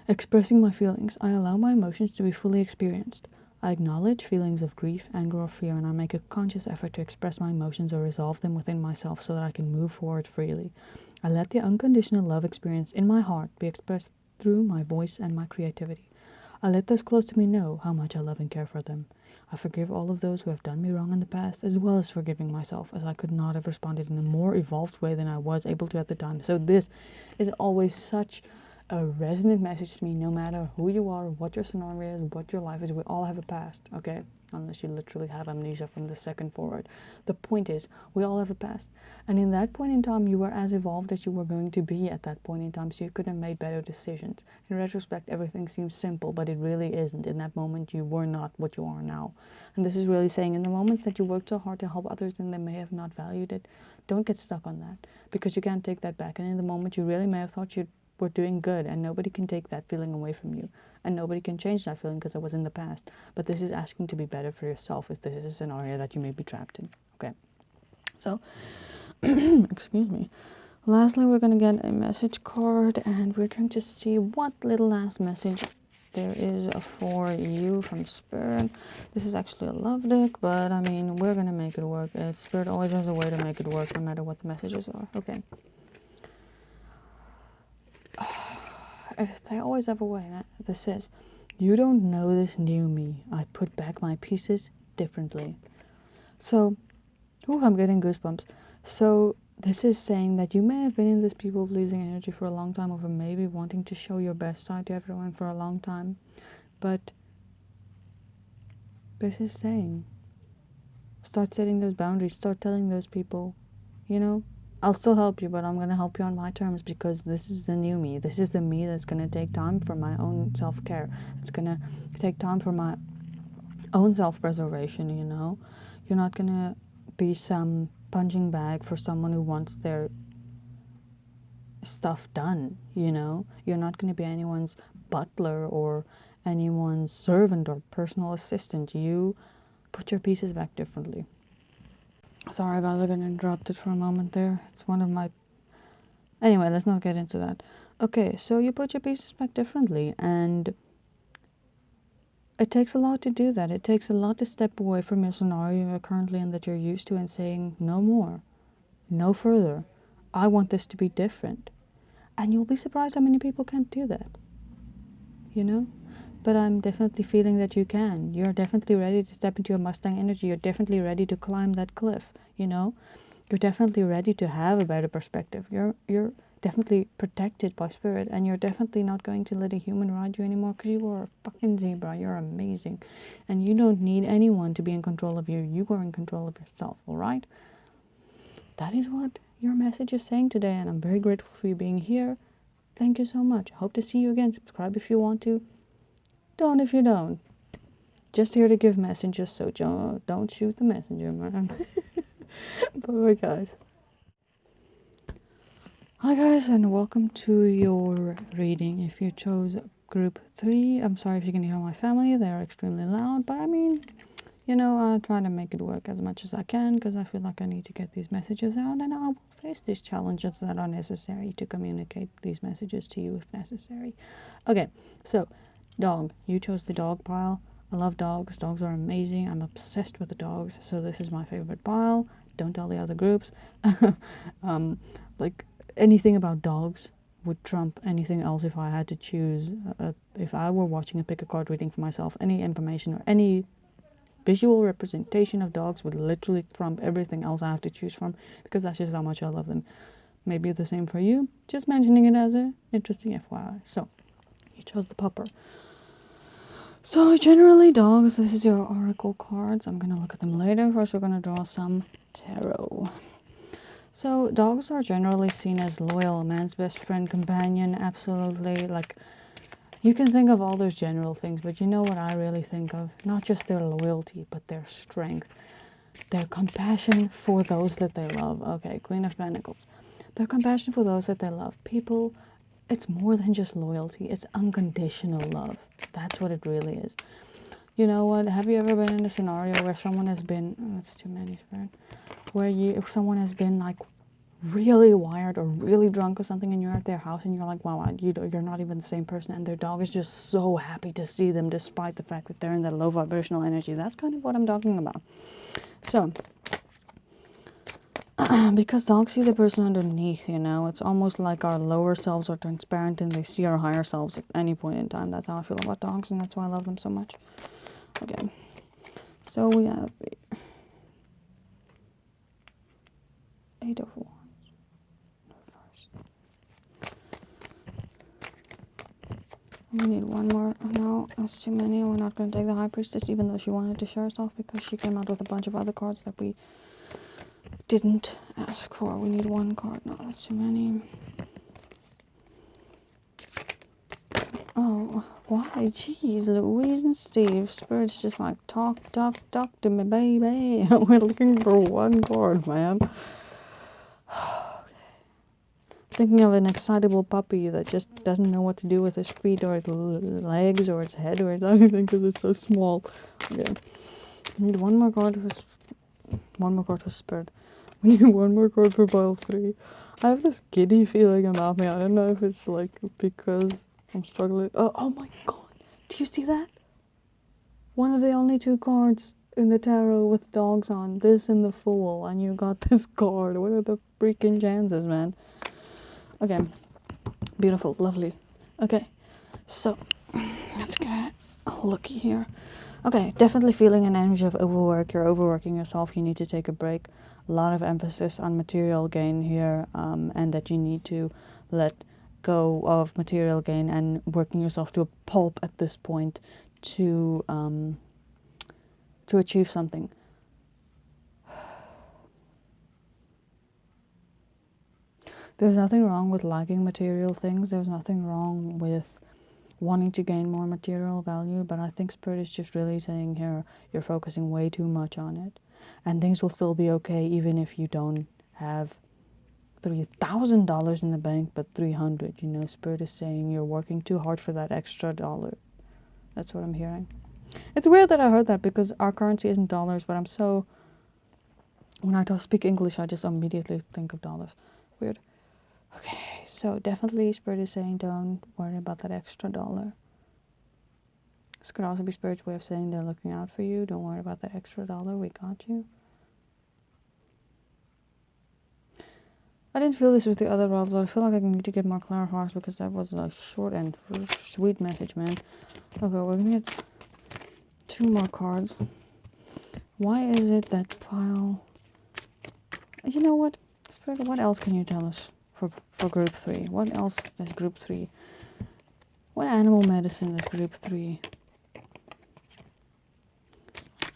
Expressing my feelings. I allow my emotions to be fully experienced. I acknowledge feelings of grief, anger, or fear, and I make a conscious effort to express my emotions or resolve them within myself so that I can move forward freely. I let the unconditional love experience in my heart be expressed through my voice and my creativity. I let those close to me know how much I love and care for them. I forgive all of those who have done me wrong in the past, as well as forgiving myself, as I could not have responded in a more evolved way than I was able to at the time. So this is always such a resonant message to me, no matter who you are, what your scenario is, what your life is. We all have a past, okay? Unless you literally have amnesia from the second forward. The point is, we all have a past. And in that point in time, you were as evolved as you were going to be at that point in time, so you could have made better decisions. In retrospect, everything seems simple, but it really isn't. In that moment, you were not what you are now. And this is really saying, in the moments that you worked so hard to help others and they may have not valued it, don't get stuck on that, because you can't take that back. And in the moment, you really may have thought you were doing good, and nobody can take that feeling away from you, and nobody can change that feeling because it was in the past. But this is asking to be better for yourself if this is a scenario that you may be trapped in. Okay, so excuse me, lastly we're going to get a message card, and we're going to see what little last message there is for you from Spirit. This is actually a love deck, but I mean, we're going to make it work. Spirit always has a way to make it work, no matter what the messages are. Okay, they always have a way. This says, you don't know this new me. I put back my pieces differently. So, I'm getting goosebumps. So this is saying that you may have been in this people-pleasing energy for a long time, or maybe wanting to show your best side to everyone for a long time. But this is saying, start setting those boundaries. Start telling those people, you know, I'll still help you, but I'm going to help you on my terms, because this is the new me. This is the me that's going to take time for my own self-care. It's going to take time for my own self-preservation, you know. You're not going to be some punching bag for someone who wants their stuff done, you know. You're not going to be anyone's butler or anyone's servant or personal assistant. You put your pieces back differently. Sorry guys, I got interrupted for a moment there. It's one of my... Anyway, let's not get into that. Okay, so you put your pieces back differently, and it takes a lot to do that. It takes a lot to step away from your scenario you're currently in, that you're used to, and saying, no more, no further. I want this to be different. And you'll be surprised how many people can't do that, you know? But I'm definitely feeling that you can. You're definitely ready to step into your Mustang energy. You're definitely ready to climb that cliff, you know? You're definitely ready to have a better perspective. You're definitely protected by Spirit, and you're definitely not going to let a human ride you anymore, because you are a fucking zebra. You're amazing. And you don't need anyone to be in control of you. You are in control of yourself, all right? That is what your message is saying today, and I'm very grateful for you being here. Thank you so much. I hope to see you again. Subscribe if you want to. Don't if you don't. Just here to give messages, so don't shoot the messenger, man. Bye, guys. Hi, guys, and welcome to your reading. If you chose group 3, I'm sorry if you can hear my family. They are extremely loud, but I mean, I'll try to make it work as much as I can because I feel like I need to get these messages out, and I will face these challenges that are necessary to communicate these messages to you if necessary. Okay, so dog. You chose the dog pile. I love dogs. Dogs are amazing. I'm obsessed with the dogs, so this is my favorite pile. Don't tell the other groups. Like anything about dogs would trump anything else if I had to choose. If I were watching a pick a card reading for myself, any information or any visual representation of dogs would literally trump everything else I have to choose from because that's just how much I love them. Maybe the same for you. Just mentioning it as an interesting FYI. So, you chose the pupper. So, generally, dogs, this is your oracle cards. I'm going to look at them later. First, we're going to draw some tarot. So, dogs are generally seen as loyal, a man's best friend, companion, absolutely. Like, you can think of all those general things, but you know what I really think of? Not just their loyalty, but their strength. Their compassion for those that they love. Okay, Queen of Pentacles. Their compassion for those that they love. People, it's more than just loyalty. It's unconditional love. That's what it really is. You know what? Have you ever been in a scenario where someone has been... Oh, that's too many, Spirit. If someone has been like really wired or really drunk or something and you're at their house and you're like, wow, you're not even the same person, and their dog is just so happy to see them despite the fact that they're in that low vibrational energy. That's kind of what I'm talking about. So, because dogs see the person underneath, it's almost like our lower selves are transparent and they see our higher selves at any point in time. That's how I feel about dogs, and that's why I love them so much. Okay, so we have the Eight of Wands. We need one more. No, that's too many. We're not going to take the High Priestess, even though she wanted to show herself, because she came out with a bunch of other cards that we didn't ask for. We need one card. No, that's too many. Oh, why? Jeez, Louise and Steve. Spirit's just like, talk to me, baby. We're looking for one card, man. Thinking of an excitable puppy that just doesn't know what to do with his feet or his legs or his head or his anything because it's so small. Okay. We need one more card for Spirit. We need one more card for pile 3. I have this giddy feeling about me. I don't know if it's like because I'm struggling. Oh my god. Do you see that? One of the only 2 cards in the tarot with dogs on. This and the Fool. And you got this card. What are the freaking chances, man? Okay. Beautiful. Lovely. Okay. So, let's get a looky here. Okay, definitely feeling an energy of overwork. You're overworking yourself. You need to take a break. A lot of emphasis on material gain here, and that you need to let go of material gain and working yourself to a pulp at this point to achieve something. There's nothing wrong with liking material things. There's nothing wrong with wanting to gain more material value, but I think Spirit is just really saying here, you're focusing way too much on it. And things will still be okay even if you don't have $3,000 in the bank, but 300. Spirit is saying you're working too hard for that extra dollar. That's what I'm hearing. It's weird that I heard that because our currency isn't dollars, but when I speak English, I just immediately think of dollars. Weird. Okay, so definitely Spirit is saying don't worry about that extra dollar. This could also be Spirit's way of saying they're looking out for you. Don't worry about that extra dollar. We got you. I didn't feel this with the other roles, but I feel like I need to get more clarifiers because that was a short and sweet message, man. Okay, we're going to get 2 more cards. Why is it that pile... You know what, Spirit, what else can you tell us for group 3? What else does group 3... What animal medicine does group 3...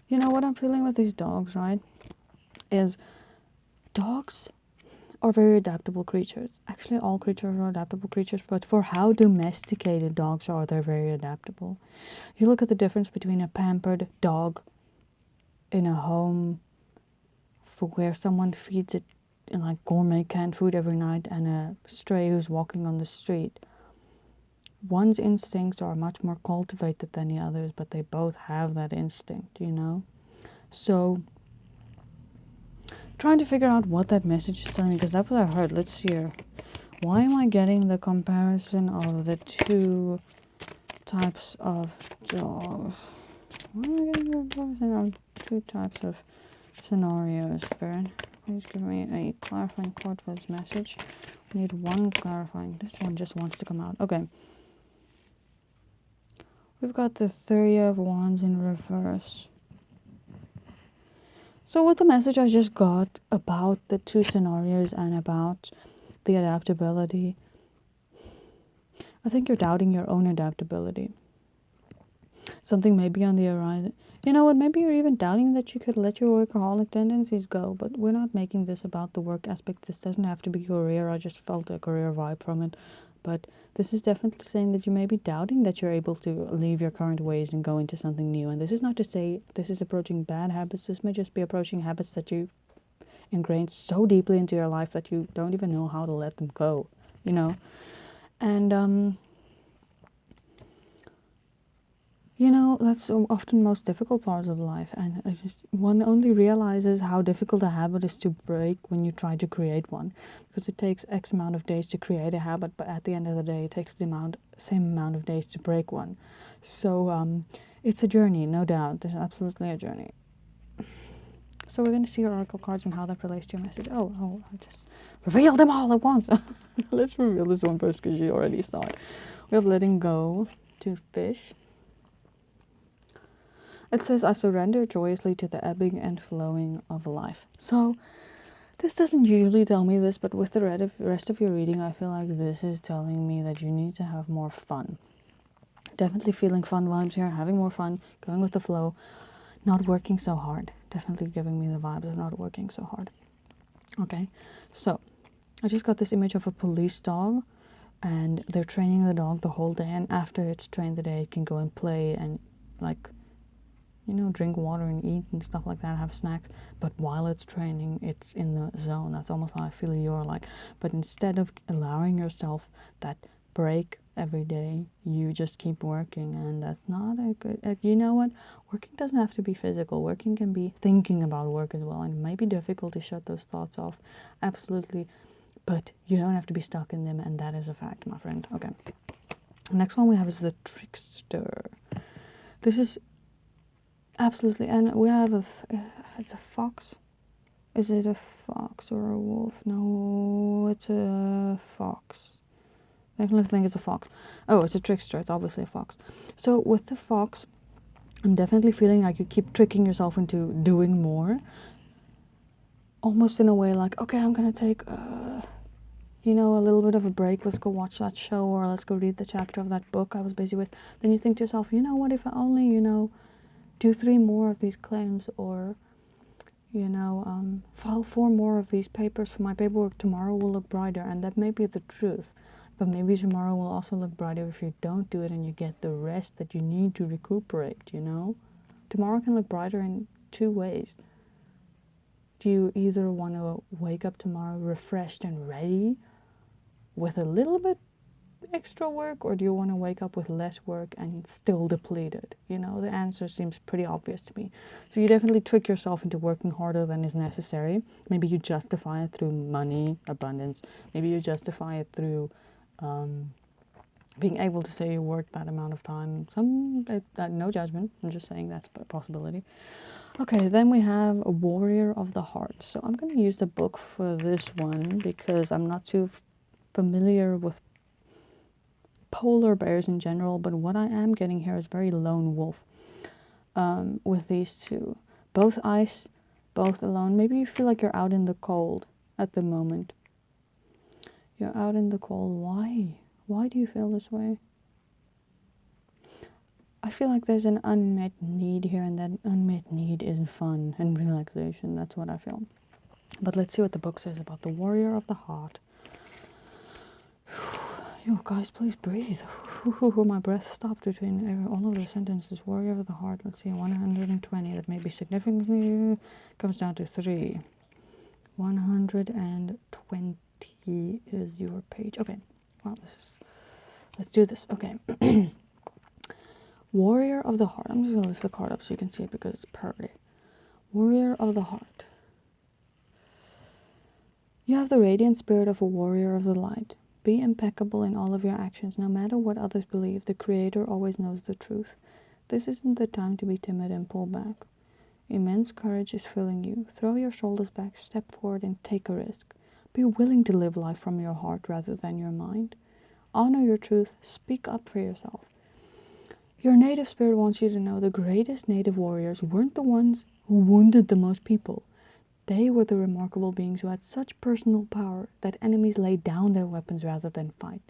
You know what I'm feeling with these dogs, right? Is dogs are very adaptable creatures. Actually, all creatures are adaptable creatures, but for how domesticated dogs are, they're very adaptable. You look at the difference between a pampered dog in a home for where someone feeds it in like gourmet canned food every night and a stray who's walking on the street. One's instincts are much more cultivated than the others, but they both have that instinct, So trying to figure out what that message is telling me, because that's what I heard. Let's see here. Why am I getting the comparison of the two types of dogs? Why am I getting the comparison of two types of scenarios, Baron? Please give me a clarifying card for this message. We need one clarifying. This one just wants to come out. Okay. We've got the Three of Wands in reverse. So with the message I just got about the two scenarios and about the adaptability, I think you're doubting your own adaptability. Something may be on the horizon. You know what, maybe you're even doubting that you could let your workaholic tendencies go, but we're not making this about the work aspect. This doesn't have to be career. I just felt a career vibe from it. But this is definitely saying that you may be doubting that you're able to leave your current ways and go into something new. And this is not to say this is approaching bad habits. This may just be approaching habits that you ingrained so deeply into your life that you don't even know how to let them go, you know? And, you know, that's often most difficult parts of life. And one only realizes how difficult a habit is to break when you try to create one. Because it takes X amount of days to create a habit, but at the end of the day, it takes the same amount of days to break one. So it's a journey, no doubt. There's absolutely a journey. So we're going to see your oracle cards and how that relates to your message. Oh, I just revealed them all at once. Let's reveal this one first because you already saw it. We have letting go, to fish. It says, I surrender joyously to the ebbing and flowing of life. So this doesn't usually tell me this, but with the rest of your reading, I feel like this is telling me that you need to have more fun. Definitely feeling fun vibes here, having more fun, going with the flow, not working so hard. Definitely giving me the vibes of not working so hard. Okay, so I just got this image of a police dog, and they're training the dog the whole day, and after it's trained the day, it can go and play and, like, you know, drink water and eat and stuff like that, have snacks. But while it's training, it's in the zone. That's almost how I feel you're like. But instead of allowing yourself that break every day, you just keep working, and that's not a good, you know what, working doesn't have to be physical. Working can be thinking about work as well, and it might be difficult to shut those thoughts off, absolutely, but you don't have to be stuck in them, and that is a fact, my friend. Okay, the next one we have is the trickster. This is absolutely, and we have it's a fox. Is it a fox or a wolf? No, it's a fox. I definitely think it's a fox. Oh, it's a trickster. It's obviously a fox. So with the fox, I'm definitely feeling like you keep tricking yourself into doing more. Almost in a way like, okay, I'm going to take, you know, a little bit of a break. Let's go watch that show, or let's go read the chapter of that book I was busy with. Then you think to yourself, you know what, if I only, you know, do 3 more of these claims, or, you know, file 4 more of these papers for my paperwork, tomorrow will look brighter. And that may be the truth, but maybe tomorrow will also look brighter if you don't do it and you get the rest that you need to recuperate, you know. Tomorrow can look brighter in 2 ways. Do you either want to wake up tomorrow refreshed and ready with a little bit extra work, or do you want to wake up with less work and still depleted? You know, the answer seems pretty obvious to me. So you definitely trick yourself into working harder than is necessary. Maybe you justify it through money, abundance. Maybe you justify it through being able to say you worked that amount of time. No judgment. I'm just saying that's a possibility. Okay, then we have a Warrior of the Heart. So I'm going to use the book for this one because I'm not too familiar with polar bears in general, but what I am getting here is very lone wolf with these two. Both ice, both alone. Maybe you feel like you're out in the cold at the moment. You're out in the cold. Why? Why do you feel this way? I feel like there's an unmet need here, and that unmet need is fun and relaxation. That's what I feel. But let's see what the book says about the Warrior of the Heart. You guys, please breathe. My breath stopped between all of the sentences. Warrior of the Heart. Let's see, 120. That may be significantly comes down to 3. 120 is your page. Okay. Wow, let's do this. Okay. Warrior of the Heart. I'm just gonna lift the card up so you can see it because it's pretty. Warrior of the heart. You have the radiant spirit of a warrior of the light. Be impeccable in all of your actions, no matter what others believe. The Creator always knows the truth. This isn't the time to be timid and pull back. Immense courage is filling you. Throw your shoulders back, step forward, and take a risk. Be willing to live life from your heart rather than your mind. Honor your truth. Speak up for yourself. Your native spirit wants you to know the greatest native warriors weren't the ones who wounded the most people. They were the remarkable beings who had such personal power that enemies laid down their weapons rather than fight.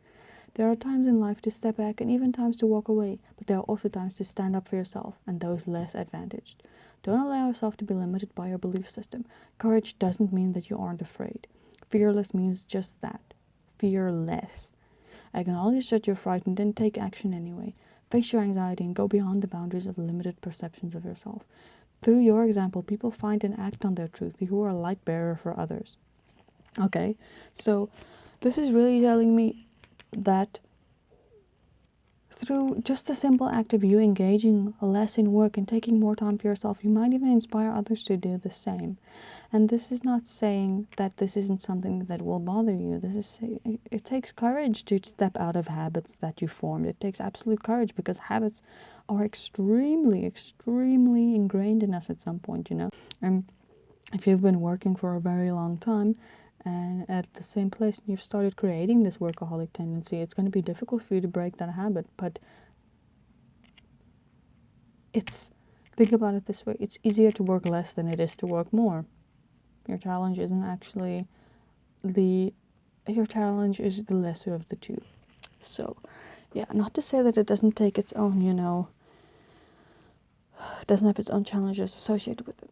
There are times in life to step back and even times to walk away, but there are also times to stand up for yourself and those less advantaged. Don't allow yourself to be limited by your belief system. Courage doesn't mean that you aren't afraid. Fearless means just that. Fearless. Acknowledge that you're frightened and take action anyway. Face your anxiety and go beyond the boundaries of limited perceptions of yourself. Through your example, people find and act on their truth. You are a light bearer for others. Okay, so this is really telling me that through just the simple act of you engaging less in work and taking more time for yourself, you might even inspire others to do the same. And this is not saying that this isn't something that will bother you. This is it takes courage to step out of habits that you formed. It takes absolute courage because habits are extremely, extremely ingrained in us at some point, you know. And if you've been working for a very long time and at the same place and you've started creating this workaholic tendency, it's going to be difficult for you to break that habit. But think about it this way, it's easier to work less than it is to work more. Your challenge isn't actually your challenge is the lesser of the two. So yeah, not to say that it doesn't take its own, it doesn't have its own challenges associated with it.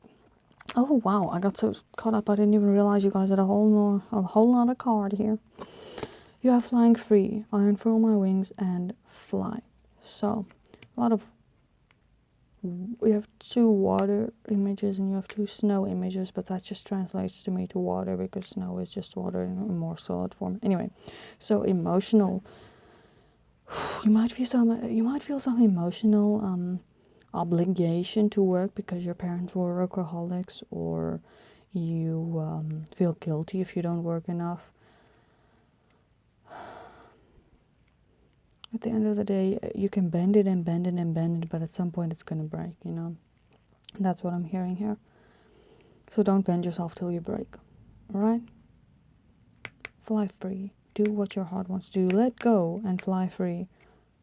Oh wow, I got so caught up I didn't even realize you guys had a whole nother card here. You have flying free. I unfurl my wings and fly. So we have 2 water images and you have 2 snow images, but that just translates to me to water because snow is just water in a more solid form. Anyway, so emotional. You might feel some emotional obligation to work because your parents were workaholics, or you feel guilty if you don't work enough. At the end of the day, you can bend it and bend it and bend it, but at some point it's going to break, you know. That's what I'm hearing here. So don't bend yourself till you break, alright? Fly free. Do what your heart wants to do. Let go and fly free.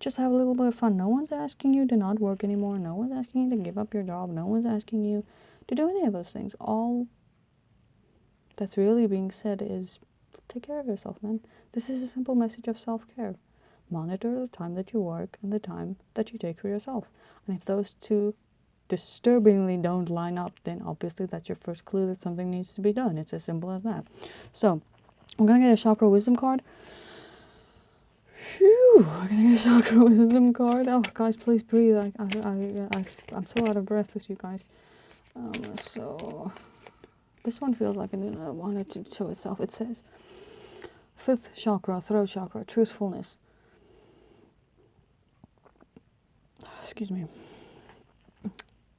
Just have a little bit of fun. No one's asking you to not work anymore. No one's asking you to give up your job. No one's asking you to do any of those things. All that's really being said is take care of yourself, man. This is a simple message of self-care. Monitor the time that you work and the time that you take for yourself. And if those two disturbingly don't line up, then obviously that's your first clue that something needs to be done. It's as simple as that. So I'm gonna get a chakra wisdom card. Phew, I'm gonna get a chakra wisdom card. Oh, guys, please breathe. I'm so out of breath with you guys. So this one feels like it wanted to show itself. It says, 5th chakra, throat chakra, truthfulness. Excuse me.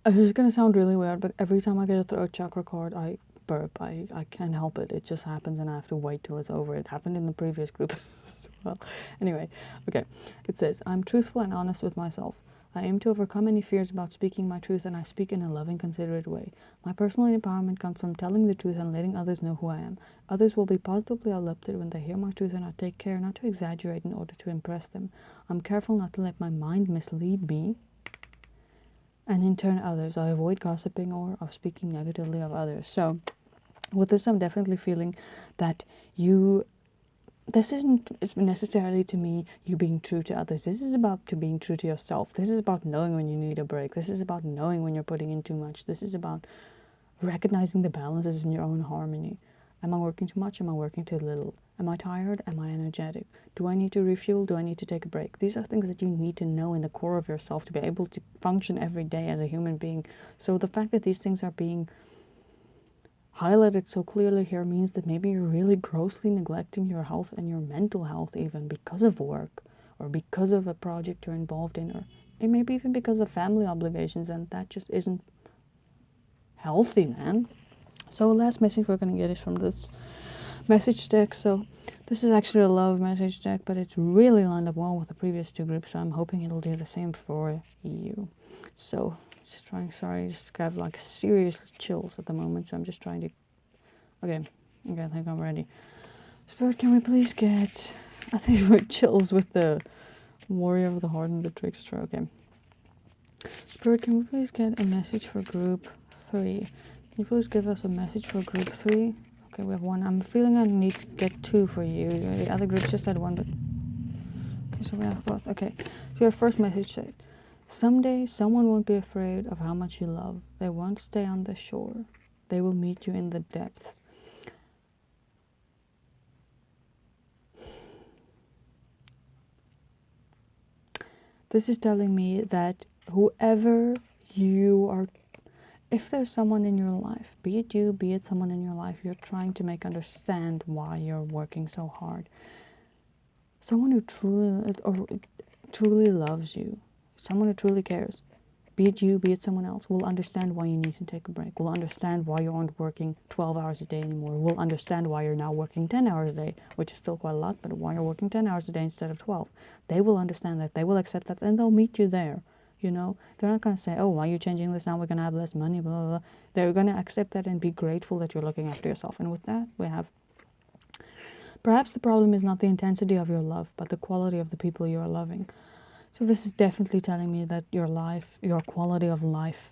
This is gonna sound really weird, but every time I get a throat chakra card, I burp. I can't help it. It just happens and I have to wait till it's over. It happened in the previous group as well. Anyway, okay. It says, I'm truthful and honest with myself. I aim to overcome any fears about speaking my truth, and I speak in a loving, considerate way. My personal empowerment comes from telling the truth and letting others know who I am. Others will be positively uplifted when they hear my truth, and I take care not to exaggerate in order to impress them. I'm careful not to let my mind mislead me, and in turn others. I avoid gossiping or of speaking negatively of others. So with this, I'm definitely feeling that this isn't necessarily to me you being true to others. This is about being true to yourself. This is about knowing when you need a break. This is about knowing when you're putting in too much. This is about recognizing the balances in your own harmony. Am I working too much? Am I working too little? Am I tired? Am I energetic? Do I need to refuel? Do I need to take a break? These are things that you need to know in the core of yourself to be able to function every day as a human being. So the fact that these things are being highlighted so clearly here means that maybe you're really grossly neglecting your health and your mental health even because of work or because of a project you're involved in, or it may be even because of family obligations, and that just isn't healthy, man. So last message we're going to get is from this message deck. So this is actually a love message deck, but it's really lined up well with the previous two groups, so I'm hoping it'll do the same for you. So just trying, sorry, I just got like serious chills at the moment, so I'm just trying to, okay, I think I'm ready. Spirit, can we please get, I think we're chills with the Warrior of the Heart and the Trickster. Okay. Spirit, can we please get a message for group 3? Can you please give us a message for group 3? Okay, we have 1. I'm feeling I need to get 2 for you. The other group just had 1, but okay, so we have both. Okay, so your first message said, someday someone won't be afraid of how much you love. They won't stay on the shore. They will meet you in the depths. This is telling me that whoever you are, if there's someone in your life, be it you, be it someone in your life, you're trying to make understand why you're working so hard. Someone who truly loves you, someone who truly cares, be it you, be it someone else, will understand why you need to take a break, will understand why you aren't working 12 hours a day anymore, will understand why you're now working 10 hours a day, which is still quite a lot, but why you're working 10 hours a day instead of 12. They will understand that, they will accept that, and they'll meet you there. You know, they're not going to say, oh, why are you changing this now? We're going to have less money, blah, blah, blah. They're going to accept that and be grateful that you're looking after yourself. And with that, we have, perhaps the problem is not the intensity of your love, but the quality of the people you are loving. So this is definitely telling me that your life, your quality of life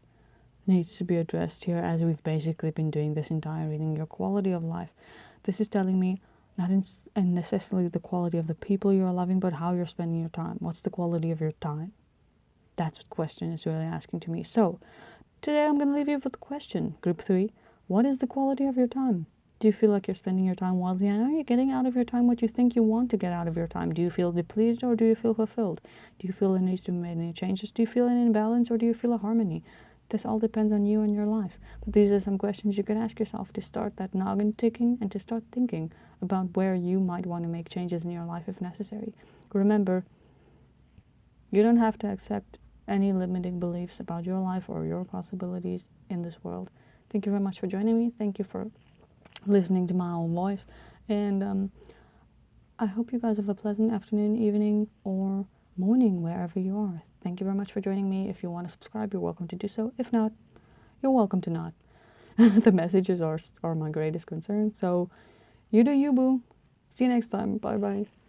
needs to be addressed here, as we've basically been doing this entire reading. Your quality of life. This is telling me not necessarily the quality of the people you are loving, but how you're spending your time. What's the quality of your time? That's what the question is really asking to me. So today I'm going to leave you with the question, group 3. What is the quality of your time? Do you feel like you're spending your time wisely? And are you getting out of your time what you think you want to get out of your time? Do you feel depleted or do you feel fulfilled? Do you feel there needs to be made any changes? Do you feel an imbalance or do you feel a harmony? This all depends on you and your life. But these are some questions you can ask yourself to start that noggin ticking and to start thinking about where you might want to make changes in your life if necessary. Remember, you don't have to accept any limiting beliefs about your life or your possibilities in this world. Thank you very much for joining me. Thank you for listening to my own voice. And I hope you guys have a pleasant afternoon, evening, or morning, wherever you are. Thank you very much for joining me. If you want to subscribe, you're welcome to do so. If not, you're welcome to not. The messages are my greatest concern. So you do you, boo. See you next time. Bye-bye.